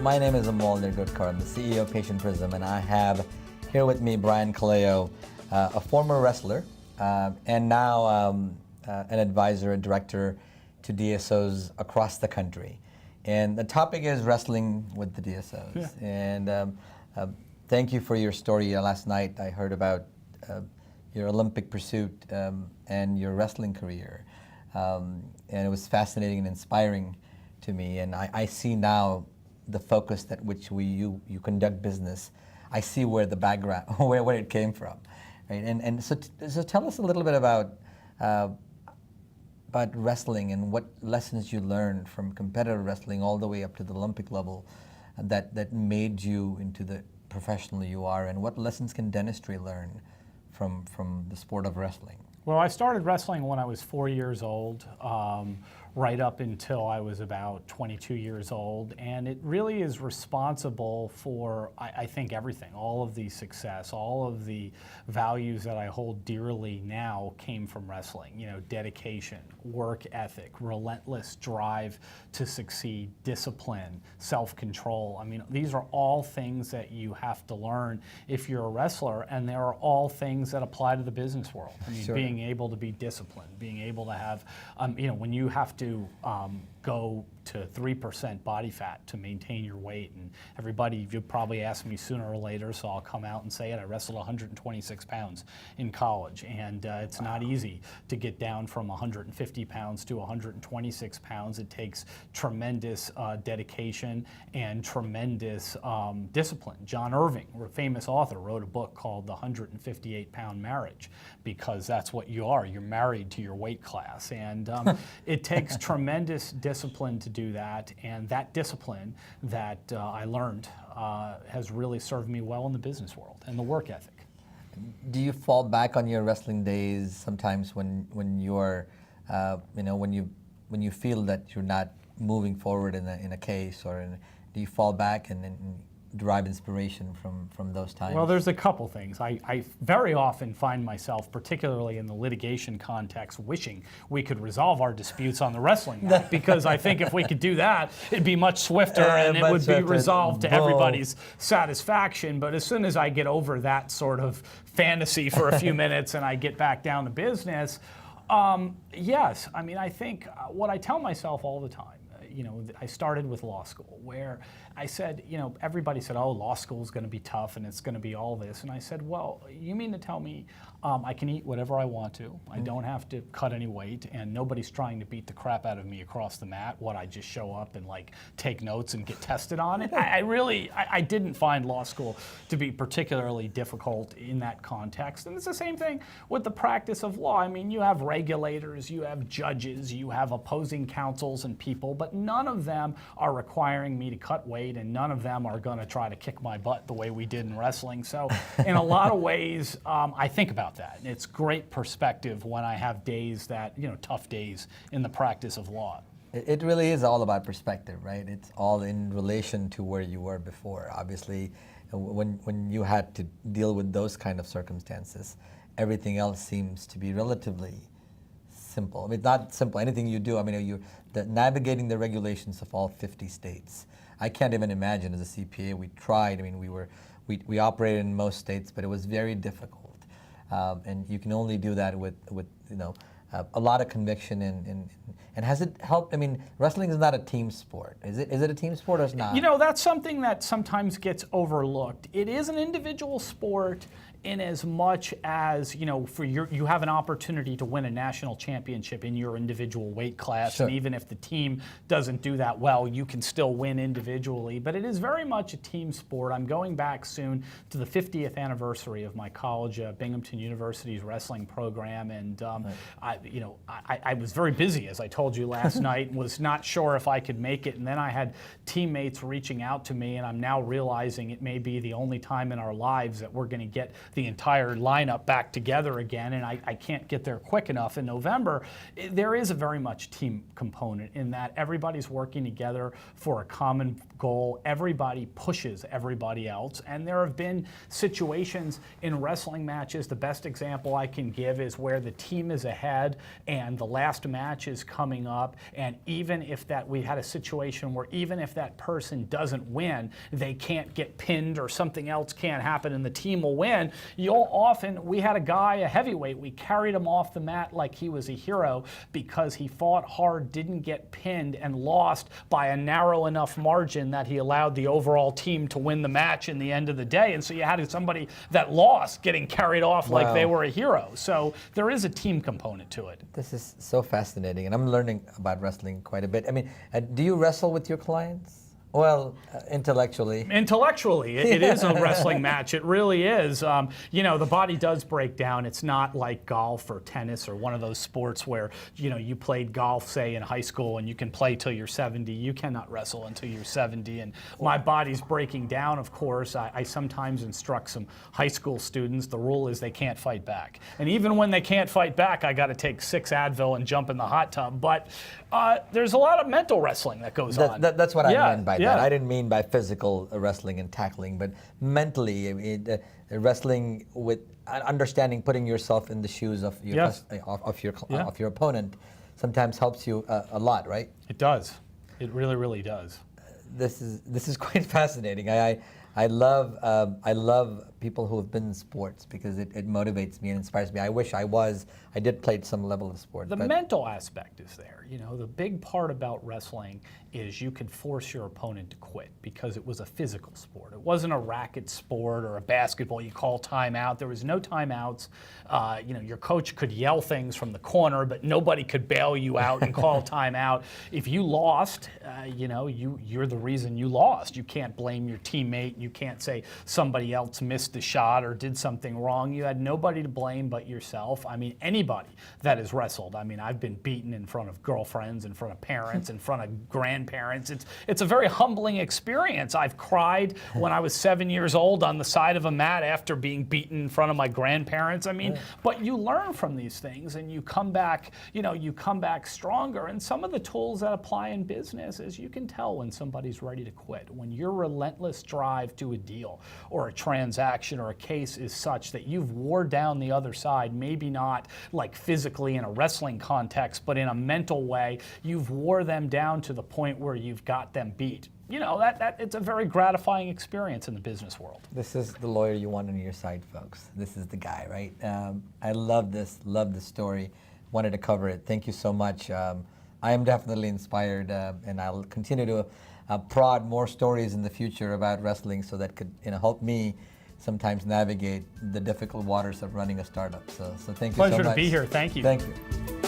My name is Amol Nirgudkar. I'm the CEO of Patient Prism, and I have here with me Brian Colao, a former wrestler and now an advisor and director to DSOs across the country. And the topic is wrestling with the DSOs. Yeah. And thank you for your story. Last night I heard about your Olympic pursuit and your wrestling career. And it was fascinating and inspiring to me. And I see now the focus that which you conduct business. I see where the background, where it came from, right? And so tell us a little bit about wrestling and what lessons you learned from competitive wrestling all the way up to the Olympic level that made you into the professional you are, and what lessons can dentistry learn from the sport of wrestling? Well, I started wrestling when I was 4 years old, right up until I was about 22 years old, and it really is responsible for, I think, everything. All of the success, all of the values that I hold dearly now came from wrestling. You know, dedication, work ethic, relentless drive to succeed, discipline, self-control. I mean, these are all things that you have to learn if you're a wrestler, and they are all things that apply to the business world. I mean, Sure. Being able to be disciplined, being able to have, you know, when you have to go to 3% body fat to maintain your weight. And everybody, you'll probably ask me sooner or later, so I'll come out and say it. I wrestled 126 pounds in college, and it's not easy to get down from 150 pounds to 126 pounds. It takes tremendous dedication and tremendous discipline. John Irving, a famous author, wrote a book called The 158-Pound Marriage, because that's what you are. You're married to your weight class. And it takes tremendous discipline to do that, and that discipline that I learned has really served me well in the business world, and the work ethic. Do you fall back on your wrestling days sometimes when you're, when you feel that you're not moving forward in a case, or do you fall back and derive inspiration from those times? Well, there's a couple things. I very often find myself, particularly in the litigation context, wishing we could resolve our disputes on the wrestling mat, because I think if we could do that, it'd be much swifter and it would be resolved to everybody's satisfaction. But as soon as I get over that sort of fantasy for a few minutes and I get back down to business, yes, I mean, I think what I tell myself all the time, you know, I started with law school, where I said, you know, everybody said, oh, law school is going to be tough and it's going to be all this. And I said, well, you mean to tell me I can eat whatever I want to, I don't have to cut any weight, and nobody's trying to beat the crap out of me across the mat? What, I just show up and like take notes and get tested on it? I didn't find law school to be particularly difficult in that context. And it's the same thing with the practice of law. I mean, you have regulators, you have judges, you have opposing counsels and people, but none of them are requiring me to cut weight, and none of them are going to try to kick my butt the way we did in wrestling. So in a lot of ways, I think about that. And it's great perspective when I have days that, you know, tough days in the practice of law. It really is all about perspective, right? It's all in relation to where you were before. Obviously, when you had to deal with those kind of circumstances, everything else seems to be relatively simple. I mean, not simple. Anything you do, I mean, navigating the regulations of all 50 states. I can't even imagine as a CPA. We tried. I mean, we operated in most states, but it was very difficult. And you can only do that with you know, a lot of conviction and has it helped? I mean, wrestling is not a team sport. Is it a team sport or is it not? You know, that's something that sometimes gets overlooked. It is an individual sport in as much as, you know, you have an opportunity to win a national championship in your individual weight class. Sure. And even if the team doesn't do that well, you can still win individually. But it is very much a team sport. I'm going back soon to the 50th anniversary of my college, Binghamton University's wrestling program, and I was very busy, as I told you last night, and was not sure if I could make it. And then I had teammates reaching out to me, and I'm now realizing it may be the only time in our lives that we're going to get the entire lineup back together again, and I can't get there quick enough in November. There is a very much team component in that everybody's working together for a common goal. Everybody pushes everybody else, and there have been situations in wrestling matches. The best example I can give is where the team is ahead and the last match is coming up, and even if that we had a situation where even if that person doesn't win, they can't get pinned or something else can't happen and the team will win. We had a guy, a heavyweight, we carried him off the mat like he was a hero because he fought hard, didn't get pinned, and lost by a narrow enough margin that he allowed the overall team to win the match in the end of the day. And so you had somebody that lost getting carried off like they were a hero. So there is a team component to it. This is so fascinating, and I'm learning about wrestling quite a bit. I mean, do you wrestle with your clients? Well, intellectually. Intellectually, it is a wrestling match. It really is. The body does break down. It's not like golf or tennis or one of those sports where, you played golf, say, in high school and you can play till you're 70. You cannot wrestle until you're 70. And my body's breaking down, of course. I sometimes instruct some high school students. The rule is they can't fight back. And even when they can't fight back, I got to take 6 Advil and jump in the hot tub. But there's a lot of mental wrestling that goes on. That's what I meant by that. I didn't mean by physical wrestling and tackling, but mentally, wrestling with understanding, putting yourself in the shoes of your of your opponent, sometimes helps you a lot, right? It does. It really, really does. This is quite fascinating. I love people who have been in sports because it motivates me and inspires me. I did play some level of sport. The mental aspect is there. The big part about wrestling is you could force your opponent to quit because it was a physical sport. It wasn't a racket sport or a basketball. You call timeout. There was no timeouts. Your coach could yell things from the corner, but nobody could bail you out and call timeout. If you lost, you're the reason you lost. You can't blame your teammate. You can't say somebody else missed the shot or did something wrong. You had nobody to blame but yourself. I mean, anybody that has wrestled. I mean, I've been beaten in front of girlfriends, in front of parents, in front of grandparents. It's a very humbling experience. I've cried when I was 7 years old on the side of a mat after being beaten in front of my grandparents. I mean, but you learn from these things and you come back, you come back stronger. And some of the tools that apply in business is you can tell when somebody's ready to quit. When your relentless drive to a deal or a transaction or a case is such that you've wore down the other side, maybe not like physically in a wrestling context, but in a mental way, you've wore them down to the point where you've got them beat. That it's a very gratifying experience in the business world. This is the lawyer you want on your side, folks. This is the guy, right? I love this story. Wanted to cover it. Thank you so much. I am definitely inspired, and I'll continue to prod more stories in the future about wrestling so that could help me sometimes navigate the difficult waters of running a startup. So thank you so much. Pleasure to be here. Thank you. Thank you.